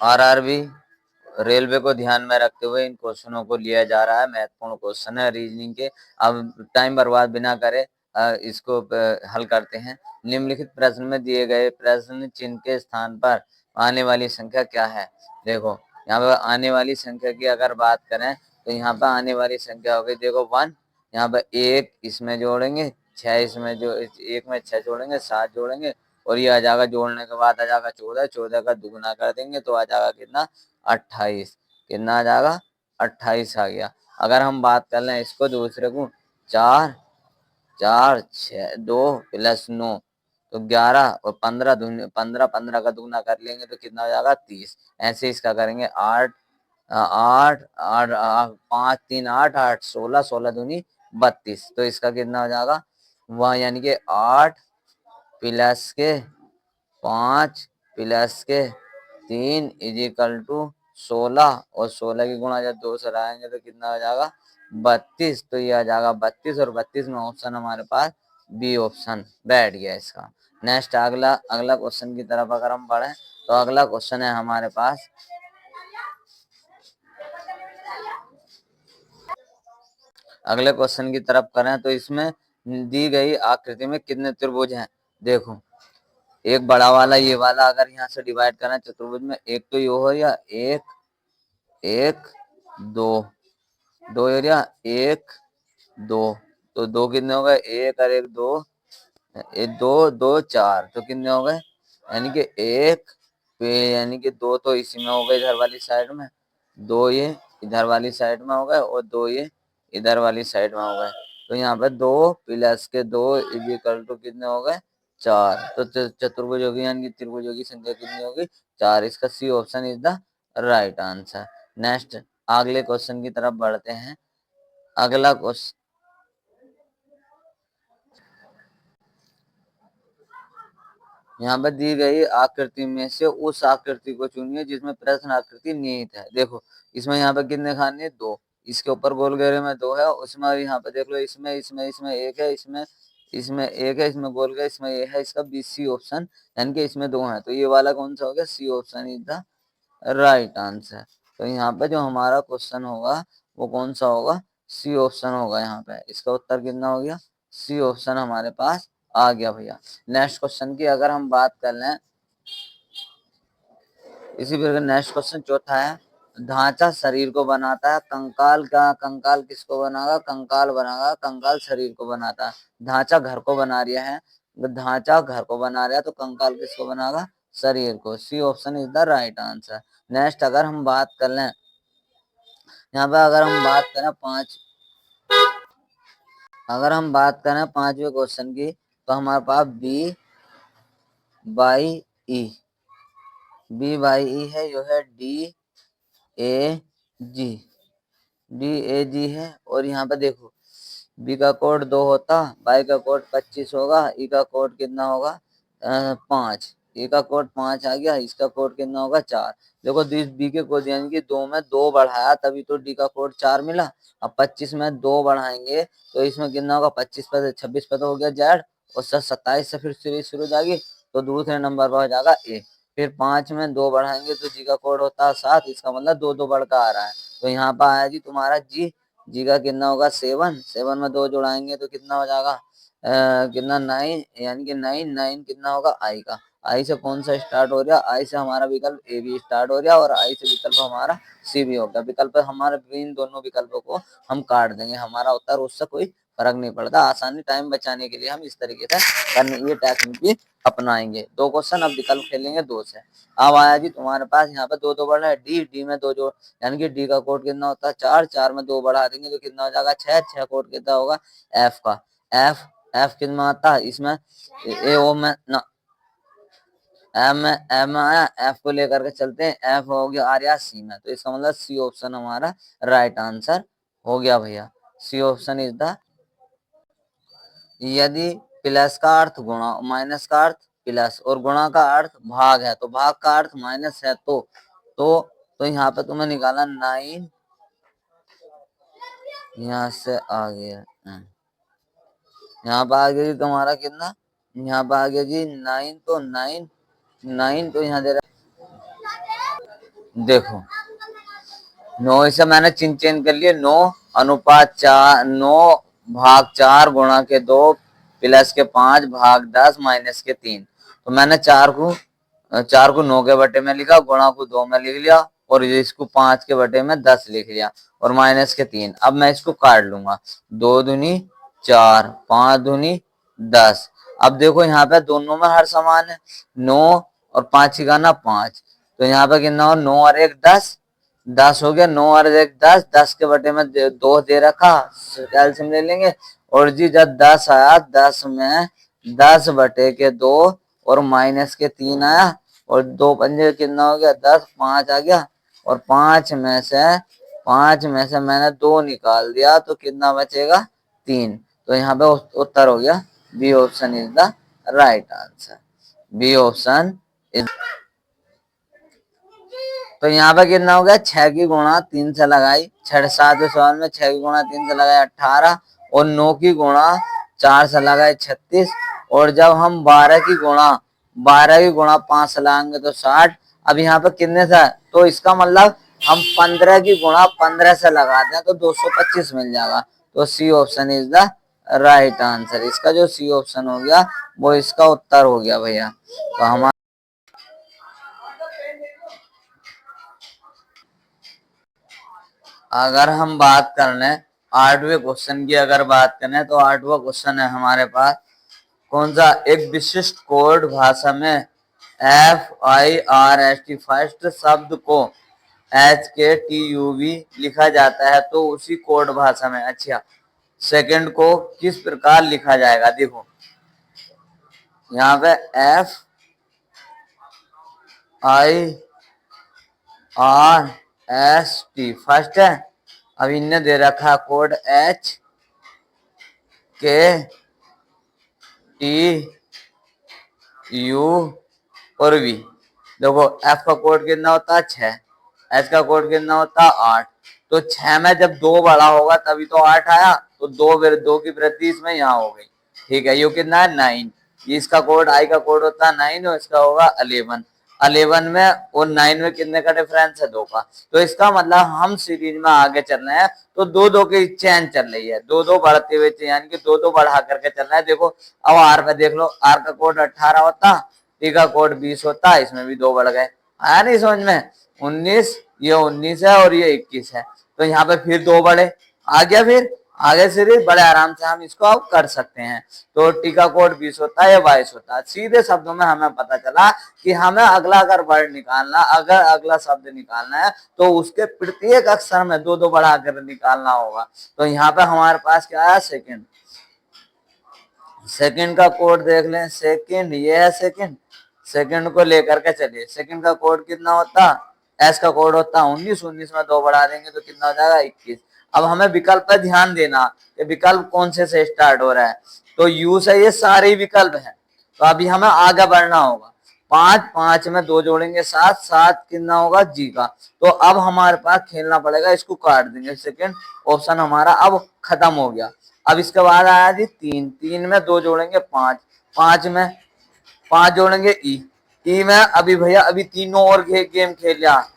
RRB railway को ध्यान में रखते हुए इन क्वेश्चनों को लिया जा रहा है। महत्वपूर्ण क्वेश्चन है रीजनिंग के। अब टाइम बर्बाद बिना करे इसको हल करते हैं। निम्नलिखित प्रश्न में दिए गए प्रश्न चिन्ह के स्थान पर आने वाली संख्या क्या है? देखो यहाँ पर आने वाली संख्या की अगर बात करें तो यहाँ पर आने वाली संख्या हो गई, देखो 1, यहाँ पर 1 इसमें जोड़ेंगे, 6 इसमें जो 1 में 6 जोड़ेंगे, 7 जोड़ेंगे और ये आ जाएगा, जोड़ने के बाद आ जाएगा 14, 14 का दुगुना कर देंगे तो आ जाएगा कितना? 28। कितना आ जाएगा? 28 आ गया। अगर हम बात कर लें इसको दूसरे को, 4 4 6 2 प्लस 9 तो 11 और 15 15 15 का दुगुना कर लेंगे तो कितना हो जाएगा? 30। ऐसे इसका करेंगे 8 8 8 5 3 8 8 16 16 दूनी 32। तो इसका कितना हो जाएगा? वह यानी कि 8 प्लस के 5 प्लस के 3 इजिकल टू 16 और 16 की गुणा जब 2 से लाएंगे तो कितना हो जाएगा? 32। तो ये आ जाएगा 32 और 32 में ऑप्शन हमारे पास बी ऑप्शन बैठ गया इसका। नेक्स्ट अगला क्वेश्चन की तरफ अगर हम बढ़े तो अगला क्वेश्चन है हमारे पास, अगले क्वेश्चन की तरफ करें तो इसमें दी गई आकृति में कितने त्रिभुज हैं? देखो एक बड़ा वाला ये वाला अगर यहाँ से डिवाइड करना चतुर्भुज में, एक तो ये हो या 1 1 2 2 एरिया 1 2 तो 2 कितने हो गए? 1 और 1 2 2 2 4 तो कितने हो गए? यानी कि 1 पे यानी कि 2 तो इसी में हो गए इधर वाली साइड में, 2 ये इधर वाली साइड में हो गए और 2 ये इधर वाली साइड में हो गए। तो यहाँ पे 2 प्लस के 2 इक्वल टू कितने हो गए? 4। तो चतुर्भुज होगी यानी कि त्रिभुजों की संख्या कितनी होगी? 4। इसका C option is the right answer. Next अगले क्वेश्चन की तरफ बढ़ते हैं। अगला क्वेश्चन, यहाँ पर दी गई आकृति में से उस आकृति को चुनिए जिसमें प्रश्न आकृति निहित है। देखो इसमें यहाँ पे कितने खाने? 2। इसके ऊपर गोल घेरे में 2 है, उसमें यहाँ पे देख लो इसमें इसमें इसमें 1 है, इसमें इसमें 1 है, इसमें गोल घेरे इसमें ये है, इसका बी सी ऑप्शन यानी कि इसमें 2 है। तो ये वाला कौन सा हो गया? C option is the right answer. तो यहाँ पे जो हमारा क्वेश्चन होगा वो कौन सा होगा? सी ऑप्शन होगा। यहाँ पे इसका उत्तर कितना हो गया? सी ऑप्शन हमारे पास आ गया भैया। नेक्स्ट क्वेश्चन की अगर हम बात कर लें, इसी प्रकार नेक्स्ट क्वेश्चन चौथा है, ढांचा शरीर को बनाता है, कंकाल का कंकाल किसको बनाएगा? कंकाल बनाएगा, कंकाल शरीर को बनाता है। ढांचा घर को बना रहा है, ढांचा घर को बना रहा है तो कंकाल किसको बनाएगा? शरीर को। C option is the right answer. Next अगर हम बात कर लें, यहाँ पे अगर हम बात करें पांचवें क्वेश्चन की तो हमारे पास बी बाई ई है, जो है ए जी है। और यहाँ पे देखो बी का कोड 2 होता, बाई का कोड 25 होगा, ई का कोड कितना होगा? 5। ए का कोड 5 आ गया, इसका कोड कितना होगा? 4। देखो बी के कोड यानी कि 2 में 2 बढ़ाया तभी तो डी का कोड 4 मिला। अब 25 में 2 बढ़ाएंगे तो इसमें कितना होगा? 25 पे 26 पे तो हो गया जेड, और 27 से फिर सीरीज शुरू हो जाएगी तो दूसरे नंबर पर हो जाएगा ए। फिर 5 में 2 बढ़ाएंगे तो जी का कोड होता है 7, इसका मतलब 2 2 बढ़ का आ रहा है। तो यहाँ पर आया जी तुम्हारा जी का कितना होगा? 7। 7 में 2 जोड़ाएंगे तो कितना हो जाएगा? कितना? 9, यानी कि 9 कितना होगा? आई का। आई से कौन सा स्टार्ट हो रहा? आई से हमारा विकल्प ए भी स्टार्ट हो रहा और आई से विकल्प हमारा सी भी हो गया। विकल्प हमारे इन दोनों विकल्पों को हम काट देंगे, हमारा उत्तर उससे कोई फर्क नहीं पड़ता। आसानी टाइम बचाने के लिए हम इस तरीके से करने ये टेक्निक अपनाएंगे। 2 क्वेश्चन अब विकल्प खेलेंगे 2 से। अब आया जी तुम्हारे पास यहाँ पे 2 2 बढ़ रहा है, डी में 2 जोड़ यानी कि डी का कोड कितना होता है? 4। 4 में 2 बढ़ा देंगे तो कितना हो जाएगा? 6। 6 कोड कितना होगा? एफ का। एफ कितना आता है इसमें? ए ओ में ना, एम आया, एफ को लेकर के चलते हैं, एफ हो गया आ रहा सी में, तो इसका मतलब सी ऑप्शन हमारा राइट आंसर हो गया भैया। सी ऑप्शन इज द, यदि प्लस का अर्थ गुणा, माइनस का अर्थ प्लस और गुणा का अर्थ भाग है तो भाग का अर्थ माइनस है तो यहाँ पे तुम्हें निकाला 9, यहाँ से आ गया, यहाँ पे आ गया जी तुम्हारा कितना? यहाँ पे आ गया जी 9, तो 9 9 तो यहाँ दे रहा देखो 9 से मैंने चिन्ह चेंज कर लिए, 9 अनुपात 4, 9 भाग 4 गुणा के 2 प्लस के 5 भाग 10 माइनस के 3। तो मैंने 4 को 9 के बटे में लिखा, गुणा को 2 में लिख लिया, और ये इसको 5 के बटे में 10 लिख लिया, और माइनस के 3। अब मैं इसको काट लूंगा, 2 दूनी 4, 5 दूनी 10। अब देखो यहाँ पे दोनों में हर समान है, 9 और 5 का ना 5, तो यहाँ पे कितना हो, 9 और 1 10, 10 हो गया, 9 और 1 10, 10 के बटे में 2 दे रखा, कैल्शियम ले लेंगे। और जी जब 10 आया, 10 में 10 बटे के 2 और माइनस के 3 आया, और 2 पंजे कितना हो गया 10, 5 आ गया, और 5 में से मैंने 2 निकाल दिया, तो कितना बचेगा 3। तो यहाँ पे उत्तर हो गया B option is the right answer. B option is. तो यहाँ पे कितना हो गया, 6 की गुणा 3 से लगाई, 7वें सवाल में 6 की गुणा 3 से लगाई 18, और 9 की गुणा 4 से लगाए 36, और जब हम 12 की गुणा 5 से लगाएंगे तो 60। अब यहाँ पे कितने से, तो इसका मतलब हम 15 की गुणा 15 से लगाते हैं तो 225 मिल जाएगा। तो C option is the right answer. इसका जो सी ऑप्शन हो गया वो इसका उत्तर हो गया भैया। तो हमारा अगर हम बात कर लें 8वें क्वेश्चन की, अगर बात करें तो 8वां क्वेश्चन है हमारे पास, कौन सा, एक विशिष्ट कोड भाषा में FIRST फर्स्ट शब्द को HKTUV लिखा जाता है, तो उसी कोड भाषा में अच्छा सेकंड को किस प्रकार लिखा जाएगा। देखो यहाँ पे FIRST फर्स्ट है, अब इनने दे रखा कोड HKTU और V। देखो F का कोड कितना होता है 6, H का कोड कितना होता है 8, तो 6 में जब 2 बड़ा होगा तभी तो 8 आया, तो 2 की वृद्धि इसमें यहाँ हो गई, ठीक है। ये कितना है 9, इसका कोड I का कोड होता है 9 और इसका होगा 11। 11 में और 9 में कितने का डिफरेंस है 2 का, तो इसका मतलब हम सीरीज में आगे चल रहे हैं तो 2 की चेन चल रही है, 2 बढ़ते हुए, यानी कि 2 बढ़ा करके चल रहा है। देखो अब R पे देख लो, R का कोड 18 होता, T का कोड 20 होता, इसमें भी 2 बढ़ गए, आया नहीं समझ में, 19, ये 19 है और ये 21 है, तो यहाँ पे फिर 2 बढ़े, आ गया, फिर आगे सीरीज बड़े आराम से हम इसको अब कर सकते हैं। तो टी का कोड 20 होता है या 22 होता है। सीधे शब्दों में हमें पता चला कि हमें अगला अगर वर्ड निकालना, अगर अगला शब्द निकालना है तो उसके प्रत्येक अक्षर में 2 बढ़ा कर निकालना होगा। तो यहाँ पे हमारे पास क्या है, सेकंड। सेकंड का कोड देख लें, सेकंड ये है, सेकंड को लेकर के चलिए। सेकंड का कोड कितना होता, एस का कोड होता 19, 19 में 2 बढ़ा देंगे तो कितना हो जाएगा 21। अब हमें विकल्प पर ध्यान देना कि विकल्प कौन से स्टार्ट हो रहा है, तो यू से ये सारे विकल्प हैं, तो अभी हमें आगे बढ़ना होगा। 5 में 2 जोड़ेंगे 7, 7 कितना होगा जी का, तो अब हमारे पास खेलना पड़ेगा, इसको काट देंगे, सेकंड ऑप्शन हमारा अब खत्म हो गया। अब इसके बाद आया जी 3 में 2 जोड़ेंगे 5, 5 में 5 जोड़ेंगे ई में, अभी भैया अभी तीनों और गेम खेल लिया,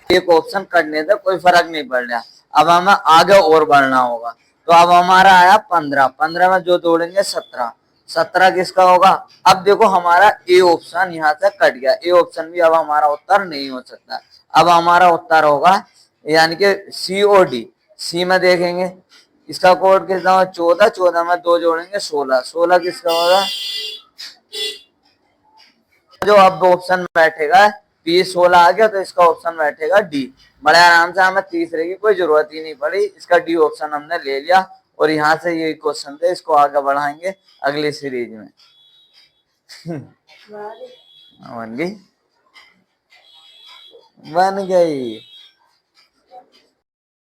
एक ऑप्शन करने से कोई फर्क नहीं पड़ रहा। अब हमें आगे और बढ़ना होगा, तो अब हमारा आया 15, 15 में जो जोड़ेंगे 17, 17 किसका होगा। अब देखो हमारा ए ऑप्शन यहाँ से कट गया, ए ऑप्शन भी अब हमारा उत्तर नहीं हो सकता। अब हमारा उत्तर होगा यानी कि सी ओ डी। सी में देखेंगे इसका कोड कितना होगा 14, 14 में 2 जोड़ेंगे 16, 16 किसका होगा, जो अब ऑप्शन बैठेगा पी 16 आ गया, तो इसका ऑप्शन बैठेगा डी। बड़े आराम से, हमें तीसरे की कोई जरूरत ही नहीं पड़ी, इसका डी ऑप्शन हमने ले लिया। और यहाँ से ये क्वेश्चन थे, इसको आगे बढ़ाएंगे अगली सीरीज में। बन गई, बन गई।